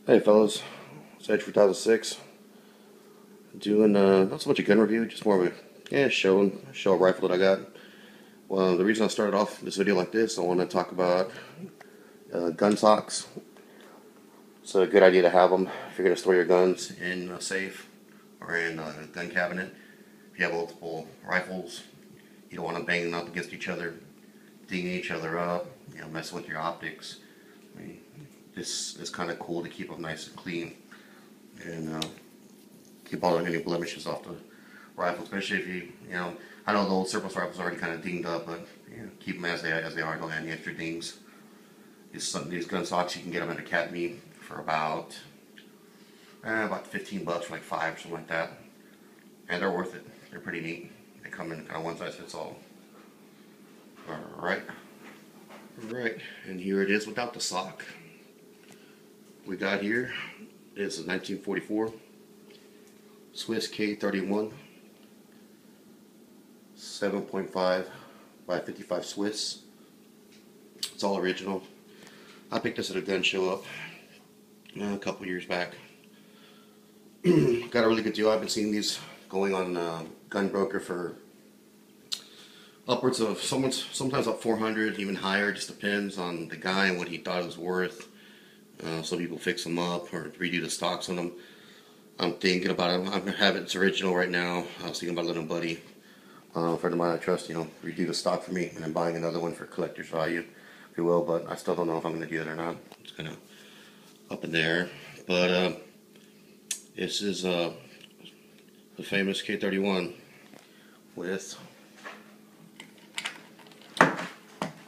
Hey fellas, it's Edge 2006. Doing not so much a gun review, just more of a show a rifle that I got. Well, the reason I started off this video like this, I want to talk about gun socks. It's a good idea to have them if you're going to store your guns in a safe or in a gun cabinet. If you have multiple rifles, you don't want them banging up against each other, dinging each other up, messing with your optics. I mean, this is kind of cool to keep them nice and clean and keep all any blemishes off the rifle, especially if I know the old surplus rifles are already kind of dinged up, but keep them as they are. Don't add any extra dings. These gun socks, you can get them at Academy for about $15 for like 5 or something like that, and they're worth it. They're pretty neat. They come in kind of one size fits all. Alright, and here it is without the sock. We got here is a 1944 Swiss K31 7.5 by 55 Swiss. It's all original. I picked this at a gun show up a couple years back. Got a really good deal. I've been seeing these going on Gun Broker for upwards of sometimes up 400, even higher. Just depends on the guy and what he thought it was worth. Some people fix them up or redo the stocks on them. I'm thinking about it. I have its original right now. I was thinking about letting a buddy, a friend of mine I trust, redo the stock for me, and then buying another one for collector's value, if you will. But I still don't know if I'm going to do that or not. It's kind of up in the air. But this is the famous K31 with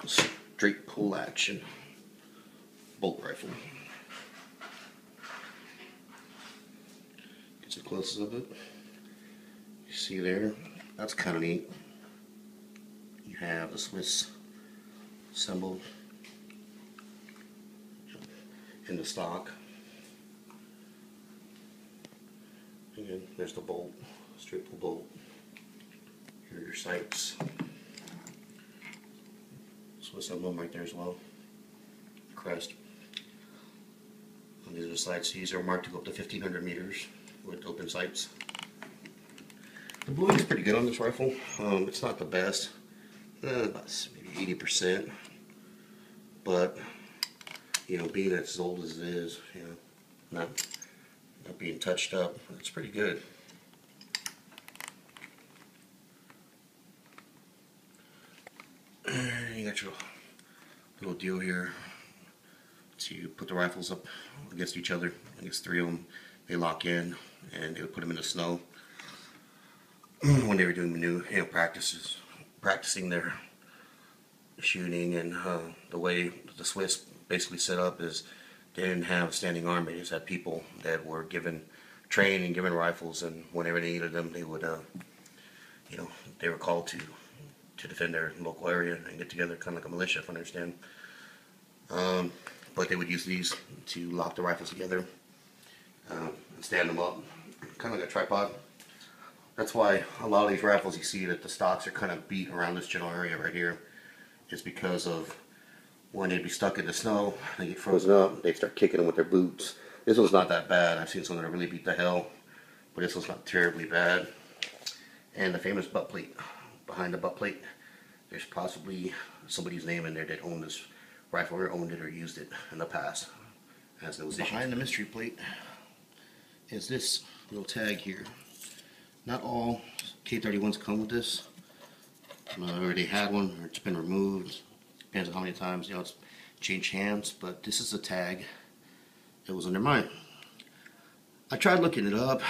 straight pull action bolt rifle. Get some close of it. You see there? That's kind of neat. You have the Swiss symbol in the stock. And there's the bolt, straight pull bolt. Here are your sights. Swiss emblem right there as well. Crest. And these are the sights. These are marked to go up to 1,500 meters with open sights. The bluing is pretty good on this rifle. It's not the best, about maybe 80%. But being as old as it is, not being touched up, it's pretty good. You got your little deal here to put the rifles up against each other. I guess 3 of them, they lock in, and they would put them in the snow when they were doing new practicing their shooting. And the way the Swiss basically set up is they didn't have a standing army. They just had people that were trained and given rifles, and whenever they needed them, they would they were called to defend their local area and get together, kind of like a militia, if I understand. But they would use these to lock the rifles together and stand them up, kind of like a tripod. That's why a lot of these rifles, you see that the stocks are kind of beat around this general area right here. It's because of when they'd be stuck in the snow, they get frozen up, they start kicking them with their boots. This one's not that bad. I've seen some that really beat the hell, but this one's not terribly bad. And the famous butt plate. Behind the butt plate, there's possibly somebody's name in there that owned this rifle or owned it or used it in the past. As those behind the mystery plate is this little tag here. Not all K31s come with this. I already had one, or it's been removed. Depends on how many times it's changed hands. But this is a tag that was under mine. I tried looking it up.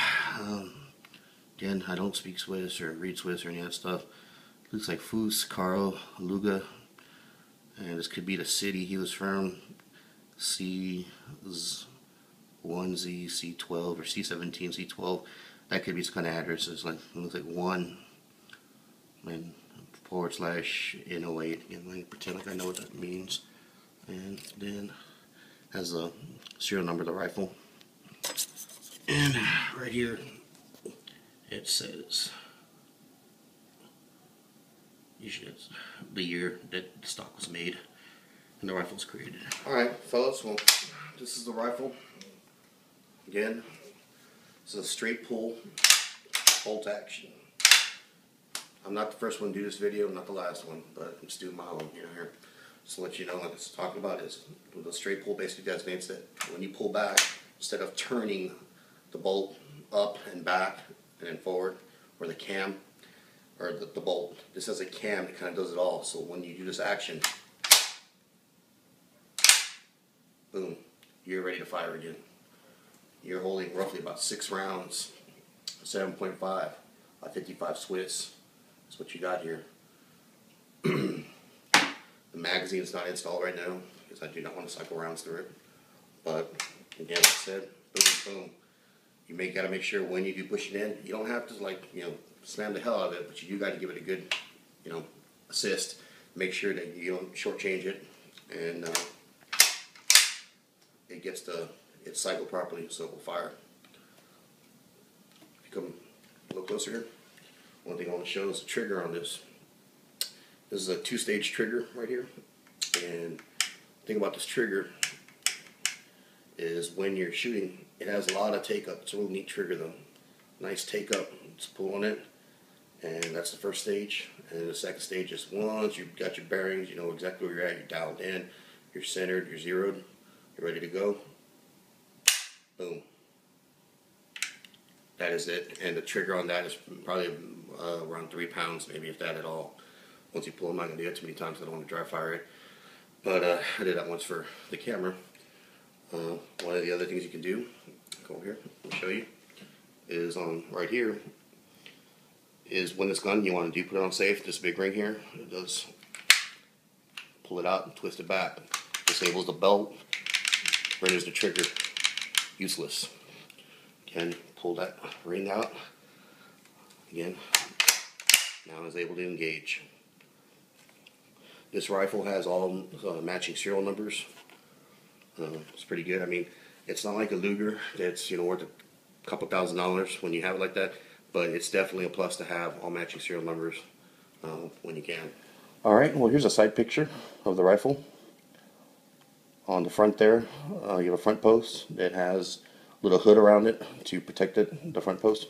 Again, I don't speak Swiss or read Swiss or any of that stuff. Looks like Fuss, Karl, Luga, and this could be the city he was from. C1Z, C12, or C17, C12. That could be some kind of addresses. Like it looks like 1 and /N08. Again, let me pretend like I know what that means. And then has the serial number of the rifle. And right here it says the year that the stock was made and the rifle was created. Alright fellas, well, this is the rifle. Again, this is a straight pull, bolt action. I'm not the first one to do this video, not the last one, but I'm just doing my own here. Just to let you know, like I was talking about, is the straight pull basically designates that when you pull back, instead of turning the bolt up and back and then forward, or the cam, or the bolt, this has a cam that kind of does it all. So when you do this action, boom, you're ready to fire again. You're holding roughly about 6 rounds, 7.5, a 55 Swiss. That's what you got here. The magazine is not installed right now because I do not want to cycle rounds through it. But again, like I said, boom, boom. You gotta make sure when you do push it in, you don't have to slam the hell out of it, but you do got to give it a good, assist. Make sure that you don't shortchange it, and it gets it's cycled properly, so it will fire. If you come a little closer here, one thing I want to show is the trigger on this. This is a 2-stage trigger right here, and the thing about this trigger is when you're shooting, it has a lot of take up. It's a real neat trigger though. Nice take up. Just pull on it, and that's the first stage. And the second stage is once you've got your bearings, you know exactly where you're at, you're dialed in, you're centered, you're zeroed, you're ready to go. Boom. That is it. And the trigger on that is probably around 3 pounds, maybe if that at all. Once you pull them, I'm not going to do that too many times. I don't want to dry fire it. But I did that once for the camera. One of the other things you can do, go over here, I'll show you, is on right here, is when this gun, you want to put it on safe, this big ring here, it does pull it out and twist it back. Disables the belt, renders the trigger useless. Again, pull that ring out. Again, now it's able to engage. This rifle has all matching serial numbers. It's pretty good. I mean, it's not like a Luger that's worth a couple $1,000s when you have it like that, but it's definitely a plus to have all matching serial numbers when you can. All right. Well, here's a side picture of the rifle. On the front there, you have a front post that has a little hood around it to protect it, the front post,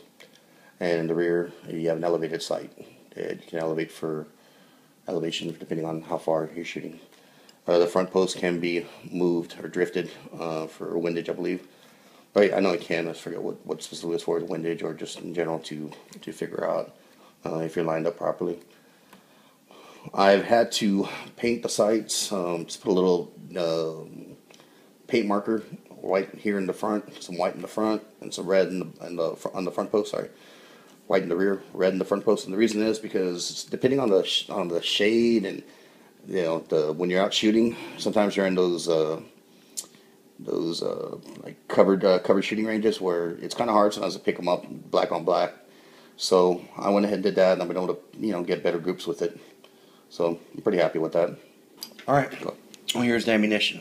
and in the rear you have an elevated sight that you can elevate for elevation depending on how far you're shooting. The front post can be moved or drifted for windage, I believe. Right, I know it can. I forget what specifically is for, windage or just in general to figure out if you're lined up properly. I've had to paint the sights. Just put a little paint marker, white here in the front, some white in the front, and some red on the front post. Sorry, white in the rear, red in the front post. And the reason is because depending on the shade and when you're out shooting, sometimes you're in those like covered shooting ranges where it's kind of hard sometimes to pick them up black on black. So I went ahead and did that, and I've been able to get better groups with it. So I'm pretty happy with that. All right, well, here's the ammunition.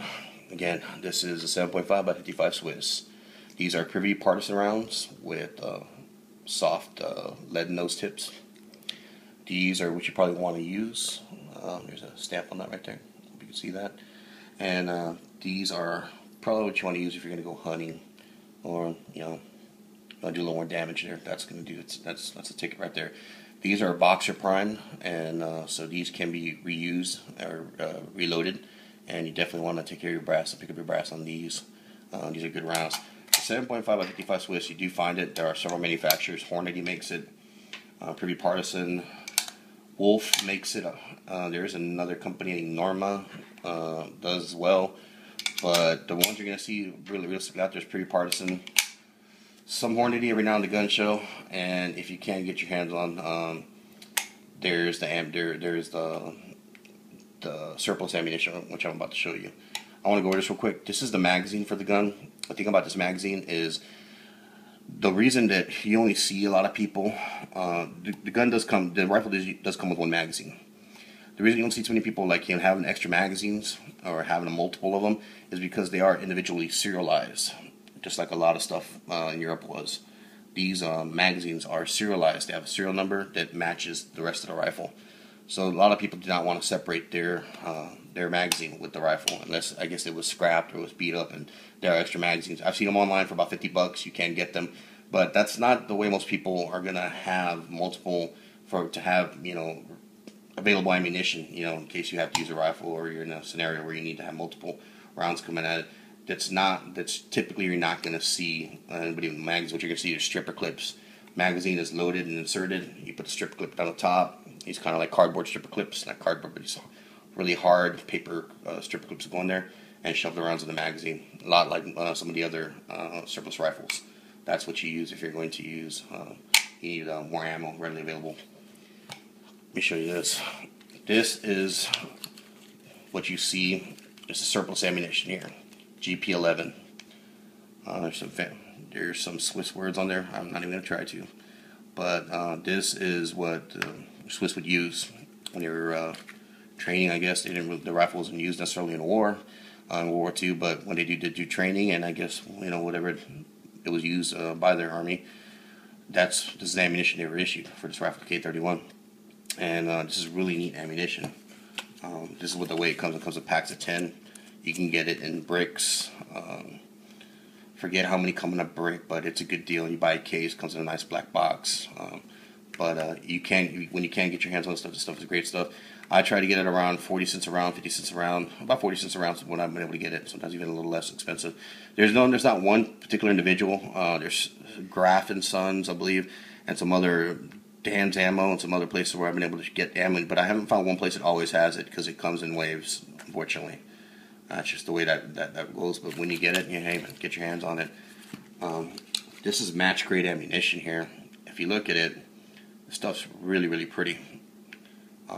Again, this is a 7.5 by 55 Swiss. These are Privy partisan rounds with soft lead nose tips. These are what you probably want to use. There's a stamp on that right there. You can see that. And these are probably what you want to use if you're going to go hunting, or do a little more damage there. That's going to do it. That's a ticket right there. These are boxer prime, and so these can be reused or reloaded. And you definitely want to take care of your brass and pick up your brass on these. These are good rounds. 7.5 by 55 Swiss. You do find it. There are several manufacturers. Hornady makes it. Privy Partisan. Wolf makes it. There is another company, Norma, does as well. But the ones you're going to see really realistically out there is Privy Partisan. Some Hornady every now and the gun show. And if you can get your hands on, there's the surplus ammunition, which I'm about to show you. I want to go over this real quick. This is the magazine for the gun. The thing about this magazine is the reason that you only see a lot of people, the rifle does come with one magazine. The reason you don't see too many people having extra magazines or having a multiple of them is because they are individually serialized, just like a lot of stuff in Europe was. These magazines are serialized. They have a serial number that matches the rest of the rifle. So a lot of people do not want to separate their magazine with the rifle, unless I guess it was scrapped or was beat up and there are extra magazines. I've seen them online for about $50. You can get them, but that's not the way most people are gonna have multiple to have available ammunition. In case you have to use a rifle or you're in a scenario where you need to have multiple rounds coming at it. That's typically you're not gonna see anybody with magazines. What you're gonna see is stripper clips. Magazine is loaded and inserted. You put the stripper clip on the top. These kind of like cardboard stripper clips, not cardboard, but these really hard paper stripper clips go in there and shove the rounds in the magazine. A lot like some of the other surplus rifles. That's what you use if you're going to use. You need more ammo readily available. Let me show you this. This is what you see. This is surplus ammunition here. GP11. There's some Swiss words on there. I'm not even going to try to. But this is what Swiss would use when they were training. I guess the rifle wasn't used necessarily in war, in World War II, but when they did do training, and I guess whatever it was used by their army, this is the ammunition they were issued for this rifle, K31, and this is really neat ammunition. This is what the way it comes. It comes in packs of 10. You can get it in bricks. Forget how many come in a brick, but it's a good deal. You buy a case, comes in a nice black box. But when you can get your hands on this stuff is great stuff. I try to get it around 40 cents a round, 50 cents a round, about 40 cents a round when I've been able to get it. Sometimes even a little less expensive. There's not one particular individual. There's Graff and Sons, I believe, and some other Dan's Ammo and some other places where I've been able to get ammo. But I haven't found one place that always has it because it comes in waves, unfortunately. That's just the way that goes. But when you get it, get your hands on it. This is match grade ammunition here. If you look at it, the stuff's really, really pretty.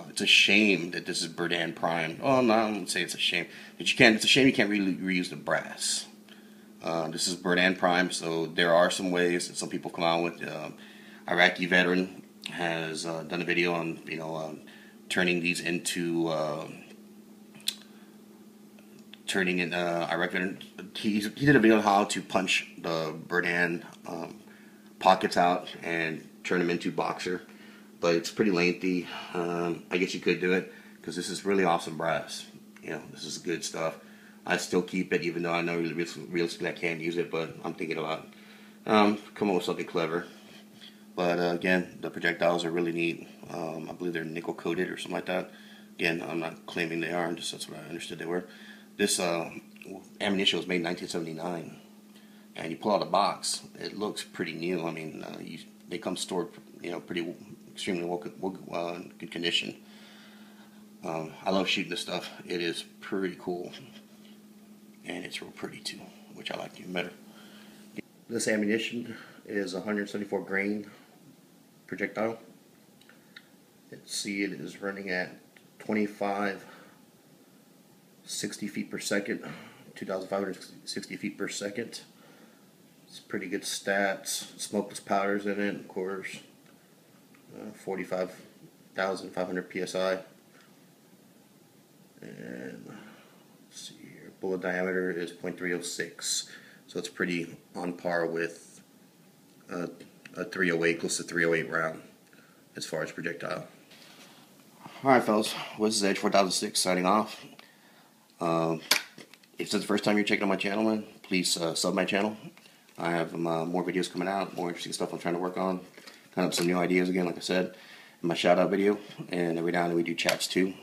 It's a shame that this is Berdan Prime. Oh no, I wouldn't say it's a shame. But it's a shame you can't really reuse the brass. This is Berdan Prime, so there are some ways that some people come out with. Iraqi veteran has done a video on turning these into Iraq veteran. He did a video on how to punch the Berdan pockets out and turn them into boxer. But it's pretty lengthy. I guess you could do it because this is really awesome brass. This is good stuff. I still keep it even though I know realistically I can't use it, but I'm thinking about come up with something clever. But again, the projectiles are really neat. I believe they're nickel coated or something like that. Again, I'm not claiming they are, that's what I understood they were. This ammunition was made in 1979, and you pull out a box, it looks pretty new. I mean, they come stored, pretty extremely good condition. I love shooting this stuff. It is pretty cool, and it's real pretty too, which I like even better. This ammunition is 174 grain projectile. Let's see, it is running at 60 feet per second, 2,560 feet per second. It's pretty good stats. Smokeless powders in it, of course. 45,500 psi. And let's see here, bullet diameter is 0.306, so it's pretty on par with a 308, close to 308 round as far as projectile. Alright fellas, this is Edge 4006 signing off. If this is the first time you're checking out my channel, man, please sub my channel. I have more videos coming out, more interesting stuff I'm trying to work on. Kind of some new ideas again, like I said, in my shout out video, and every now and then we do chats too.